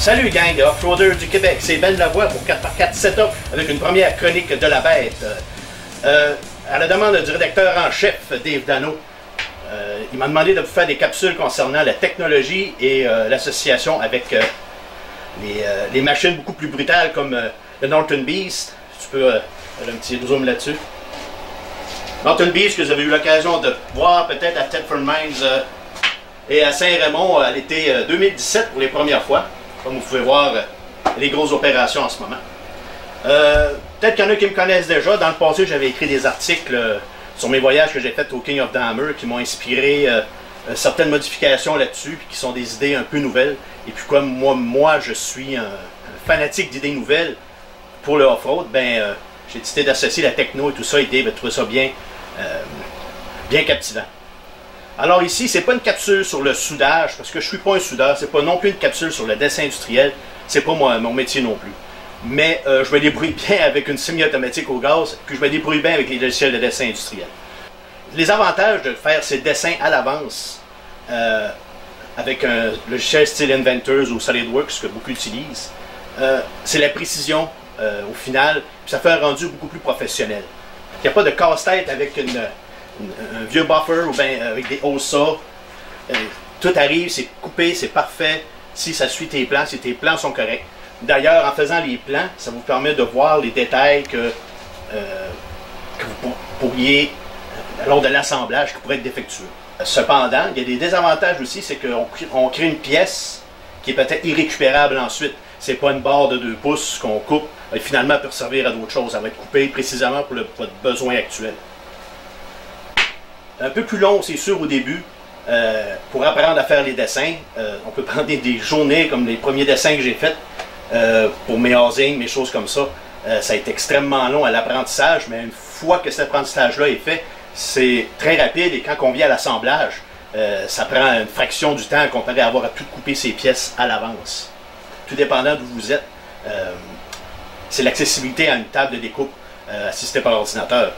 Salut gang de Off-Roader du Québec, c'est Ben Lavoie pour 4x4 Setup avec une première chronique de la bête. À la demande du rédacteur en chef, Dave Dano, il m'a demandé de vous faire des capsules concernant la technologie et l'association avec les machines beaucoup plus brutales comme le Norton Beast. Tu peux faire un petit zoom là-dessus. Norton Beast que vous avez eu l'occasion de voir peut-être à Thetford Mines et à Saint-Raymond à l'été 2017 pour les premières fois. Comme vous pouvez voir, les grosses opérations en ce moment. Peut-être qu'il y en a qui me connaissent déjà. Dans le passé, j'avais écrit des articles sur mes voyages que j'ai faits au King of the Hammer qui m'ont inspiré certaines modifications là-dessus, qui sont des idées un peu nouvelles. Et puis comme moi je suis un fanatique d'idées nouvelles pour le off-road, ben, j'ai décidé d'associer la techno et tout ça, et Dave a trouvé ça bien captivant. Alors ici, c'est pas une capsule sur le soudage, parce que je suis pas un soudeur, c'est pas non plus une capsule sur le dessin industriel, c'est pas mon métier non plus. Mais je me débrouille bien avec une semi-automatique au gaz, puis je me débrouille bien avec les logiciels de dessin industriel. Les avantages de faire ces dessins à l'avance avec un logiciel style Inventors ou SolidWorks que beaucoup utilisent, c'est la précision au final, puis ça fait un rendu beaucoup plus professionnel. Il n'y a pas de casse-tête avec un vieux buffer ou bien avec des OSA. Tout arrive, c'est coupé, c'est parfait. Si ça suit tes plans, si tes plans sont corrects. D'ailleurs, en faisant les plans, ça vous permet de voir les détails que vous pourriez, lors de l'assemblage, qui pourraient être défectueux. Cependant, il y a des désavantages aussi, c'est qu'on crée une pièce qui est peut-être irrécupérable ensuite. C'est pas une barre de 2 pouces qu'on coupe, et finalement elle peut servir à d'autres choses. Ça va être coupé précisément pour votre besoin actuel. Un peu plus long, c'est sûr, au début, pour apprendre à faire les dessins. On peut prendre des journées, comme les premiers dessins que j'ai faits, pour mes housings, mes choses comme ça. Ça a été extrêmement long à l'apprentissage, mais une fois que cet apprentissage-là est fait, c'est très rapide, et quand on vient à l'assemblage, ça prend une fraction du temps comparé à avoir à tout couper ses pièces à l'avance. Tout dépendant d'où vous êtes, c'est l'accessibilité à une table de découpe assistée par ordinateur.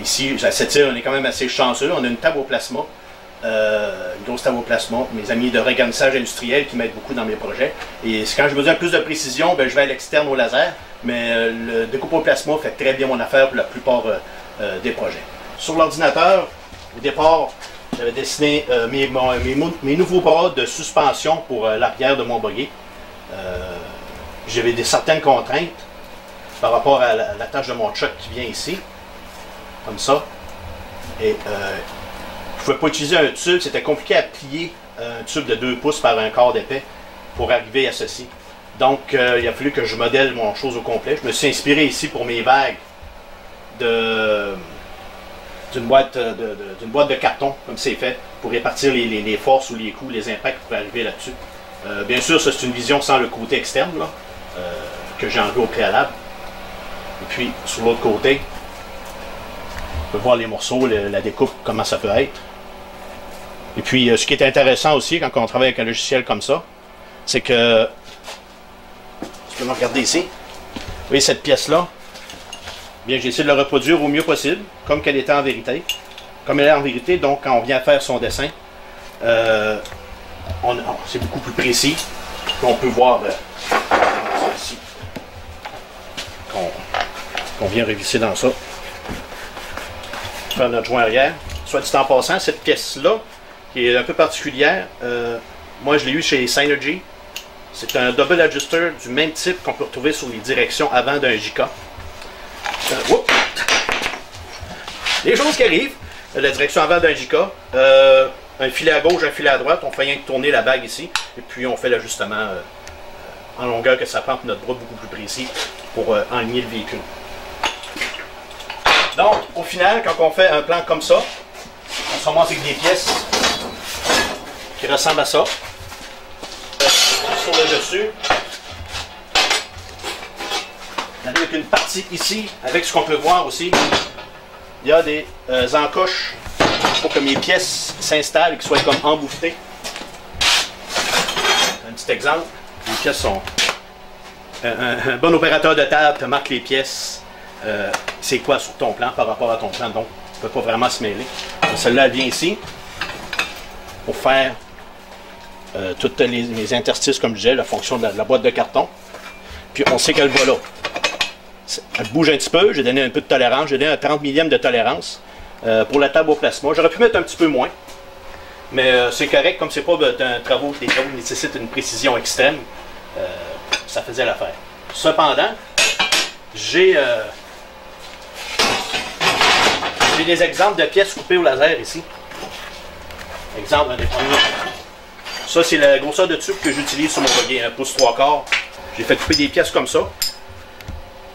Ici, à cette île, on est quand même assez chanceux. On a une table au plasma, une grosse table au plasma. Mes amis de regarnissage industriel qui m'aident beaucoup dans mes projets. Et quand j'ai besoin de plus de précision, ben, je vais à l'externe au laser. Mais le découpe au plasma fait très bien mon affaire pour la plupart des projets. Sur l'ordinateur, au départ, j'avais dessiné mes nouveaux bras de suspension pour l'arrière de mon buggy. J'avais certaines contraintes par rapport à la tâche de mon truck qui vient ici. Comme ça. Et je ne pouvais pas utiliser un tube, c'était compliqué à plier un tube de 2 pouces par un quart d'épais pour arriver à ceci. Donc il a fallu que je modèle mon chose au complet. Je me suis inspiré ici pour mes vagues d'une boîte de carton, comme c'est fait, pour répartir les forces ou les coups, les impacts pour arriver là-dessus. Bien sûr, ça c'est une vision sans le côté externe, là, que j'ai enlevé au préalable. Et puis, sur l'autre côté, on peut voir les morceaux, la découpe, comment ça peut être. Et puis, ce qui est intéressant aussi, quand on travaille avec un logiciel comme ça, c'est que, tu peux me regarder ici, vous voyez cette pièce-là, bien, j'ai essayé de le reproduire au mieux possible, comme qu'elle était en vérité. Comme elle est en vérité, donc, quand on vient faire son dessin, c'est beaucoup plus précis. On peut voir ici, qu'on vient revisser dans ça. Faire notre joint arrière. Soit dit en passant, cette pièce-là, qui est un peu particulière, moi je l'ai eu chez Synergy. C'est un double adjuster du même type qu'on peut retrouver sur les directions avant d'un JK. Les choses qui arrivent, la direction avant d'un JK, un filet à gauche, un filet à droite, on fait rien que tourner la bague ici, et puis on fait l'ajustement en longueur que ça prend pour notre bras beaucoup plus précis pour enligner le véhicule. Donc, au final, quand on fait un plan comme ça, on se ramasse avec des pièces qui ressemblent à ça. Sur le dessus, avec une partie ici, avec ce qu'on peut voir aussi, il y a des encoches pour que mes pièces s'installent et qu'elles soient comme embouffetées. Un petit exemple, les pièces sont... Un bon opérateur de table te marque les pièces. C'est quoi sur ton plan par rapport à ton plan, donc ne peut pas vraiment se mêler. Celle-là vient ici pour faire toutes les interstices, comme je disais, la fonction de la boîte de carton. Puis on sait qu'elle va là. Elle bouge un petit peu, j'ai donné un peu de tolérance, j'ai donné un 30 millième de tolérance pour la table au plasma. J'aurais pu mettre un petit peu moins, mais c'est correct, comme c'est pas des travaux qui nécessitent une précision extrême, ça faisait l'affaire. Cependant, j'ai des exemples de pièces coupées au laser ici. Exemple, un des premiers. Ça, c'est la grosseur de tube que j'utilise sur mon buggy, 1 pouce 3/4. J'ai fait couper des pièces comme ça,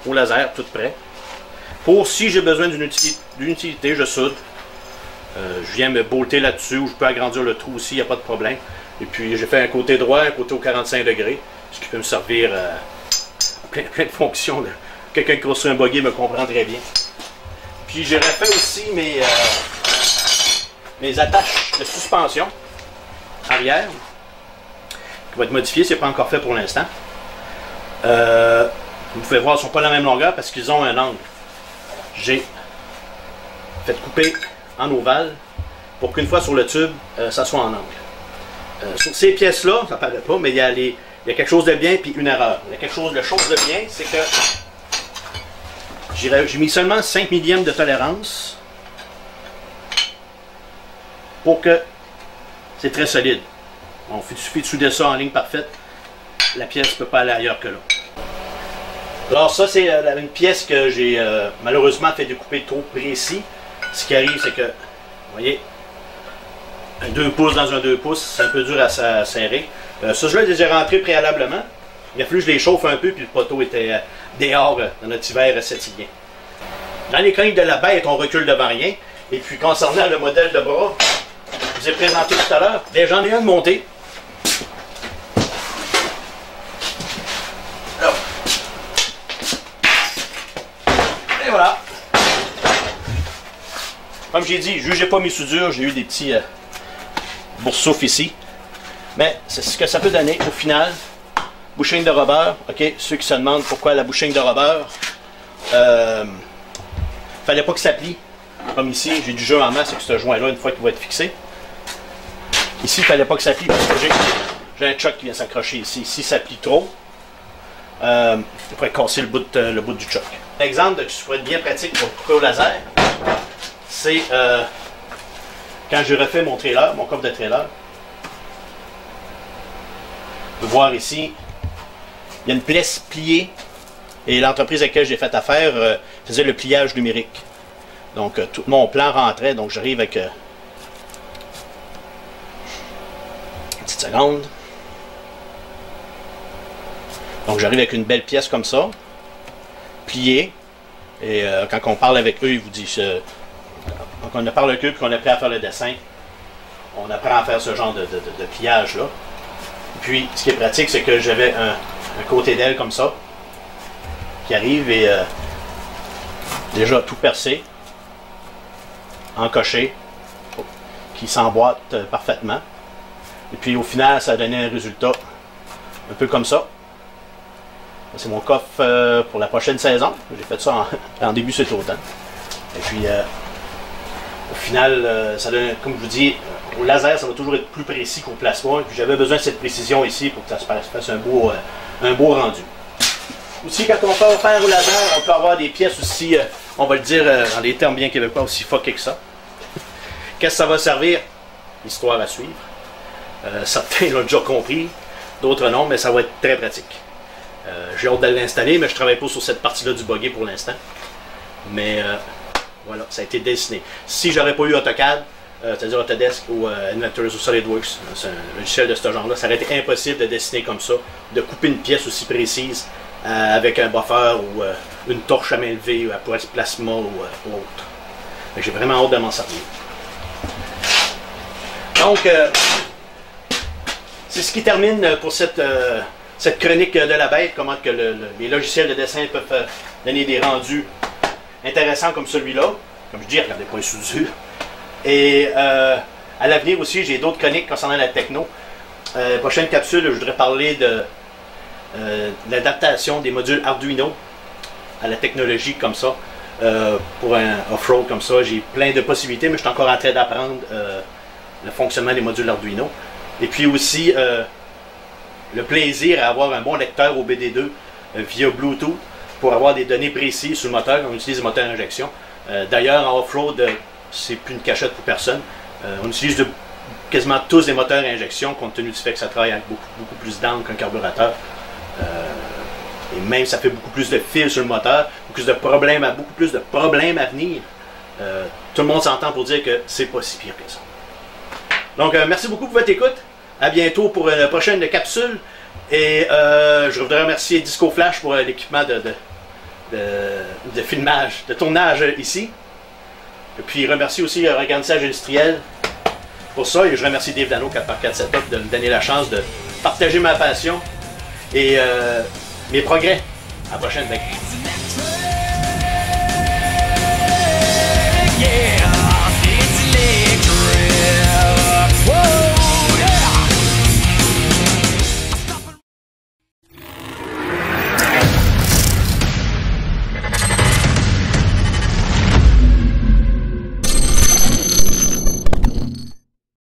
au laser, tout prêt. Pour si j'ai besoin d'une utilité, je soude. Je viens me bolter là-dessus, ou je peux agrandir le trou aussi, il n'y a pas de problème. Et puis, j'ai fait un côté droit, un côté au 45 degrés, ce qui peut me servir à plein de fonctions. Quelqu'un qui construit un buggy me comprend très bien. Puis, j'ai refait aussi mes attaches de suspension arrière, qui va être modifié, c'est pas encore fait pour l'instant. Vous pouvez voir, ils ne sont pas de la même longueur parce qu'ils ont un angle. J'ai fait couper en ovale pour qu'une fois sur le tube, ça soit en angle. Sur ces pièces-là, ça ne paraît pas, mais il y a quelque chose de bien puis une erreur. Il y a quelque chose de bien, c'est que j'ai mis seulement 5 millièmes de tolérance pour que c'est très solide. Bon, il suffit de souder ça en ligne parfaite. La pièce ne peut pas aller ailleurs que là. Alors ça, c'est une pièce que j'ai malheureusement fait découper trop précis. Ce qui arrive, c'est que, vous voyez, un 2 pouces dans un 2 pouces, c'est un peu dur à serrer. Ça, je les ai rentrés préalablement. Il a fallu que je les chauffe un peu, puis le poteau était dehors dans notre hiver sétilien. Dans les chroniques de la bête, on recule devant rien. Et puis, concernant le modèle de bras, je vous ai présenté tout à l'heure, j'en ai un de monté. Là. Et voilà. Comme j'ai dit, jugez pas mes soudures, j'ai eu des petits boursoufs ici. Mais c'est ce que ça peut donner au final. Bushing de rubber, ok, ceux qui se demandent pourquoi la bushing de rubber, fallait pas que ça plie. Comme ici, j'ai du jeu en masse avec ce joint-là une fois qu'il va être fixé. Ici, il fallait pas que ça plie parce que j'ai un choc qui vient s'accrocher ici. Si ça plie trop, il pourrait casser le bout du choc. Un exemple qui pourrait être bien pratique pour couper au laser, c'est quand j'ai refait mon trailer, mon coffre de trailer. Vous pouvez voir ici, il y a une pièce pliée et l'entreprise avec laquelle j'ai fait affaire faisait le pliage numérique. Donc tout mon plan rentrait, donc j'arrive avec une petite seconde. Donc j'arrive avec une belle pièce comme ça, pliée, et quand on parle avec eux, ils vous disent, quand on parle avec eux et qu'on est prêt à faire le dessin, on apprend à faire ce genre de pliage-là. Puis, ce qui est pratique, c'est que j'avais un côté d'aile comme ça, qui arrive et déjà tout percé, encoché, qui s'emboîte parfaitement. Et puis, au final, ça a donné un résultat un peu comme ça. C'est mon coffre pour la prochaine saison. J'ai fait ça en début cet automne. Et puis, au final, ça donne, comme je vous dis, au laser, ça va toujours être plus précis qu'au plasma. Et puis j'avais besoin de cette précision ici pour que ça se fasse un beau rendu. Aussi, quand on fait faire au laser, on peut avoir des pièces aussi, on va le dire dans des termes bien québécois, aussi fuckés que ça. Qu'est-ce que ça va servir? Histoire à suivre. Certains l'ont déjà compris, d'autres non, mais ça va être très pratique. J'ai hâte de l'installer, mais je ne travaille pas sur cette partie-là du buggy pour l'instant. Mais voilà, ça a été dessiné. Si j'aurais pas eu AutoCAD, c'est-à-dire Autodesk ou Inventor's ou SolidWorks, c'est un logiciel de ce genre-là, ça aurait été impossible de dessiner comme ça, de couper une pièce aussi précise avec un buffer ou une torche à main levée pour être plasma ou autre. J'ai vraiment hâte de m'en servir. Donc, c'est ce qui termine pour cette chronique de la bête, comment que les logiciels de dessin peuvent donner des rendus intéressants comme celui-là. Comme je dis, regardez pas les soudures. Et à l'avenir aussi, j'ai d'autres chroniques concernant la techno. Prochaine capsule, je voudrais parler de l'adaptation des modules Arduino à la technologie comme ça, pour un off-road comme ça. J'ai plein de possibilités, mais je suis encore en train d'apprendre le fonctionnement des modules Arduino. Et puis aussi le plaisir à avoir un bon lecteur au BD2 via Bluetooth pour avoir des données précises sur le moteur quand on utilise le moteur à injection. D'ailleurs, en off-road, c'est plus une cachette pour personne. On utilise quasiment tous des moteurs à injection compte tenu du fait que ça travaille avec beaucoup plus d'angles qu'un carburateur. Et même ça fait beaucoup plus de fils sur le moteur, beaucoup plus de problèmes à venir. Tout le monde s'entend pour dire que c'est pas si pire que ça. Donc, merci beaucoup pour votre écoute. À bientôt pour une prochaine capsule. Et je voudrais remercier Disco Flash pour l'équipement de filmage, de tournage ici. Et puis remercier aussi Regarnissage Industriel pour ça. Et je remercie Dave Dano 4x4 Setup de me donner la chance de partager ma passion et mes progrès. À la prochaine, mec.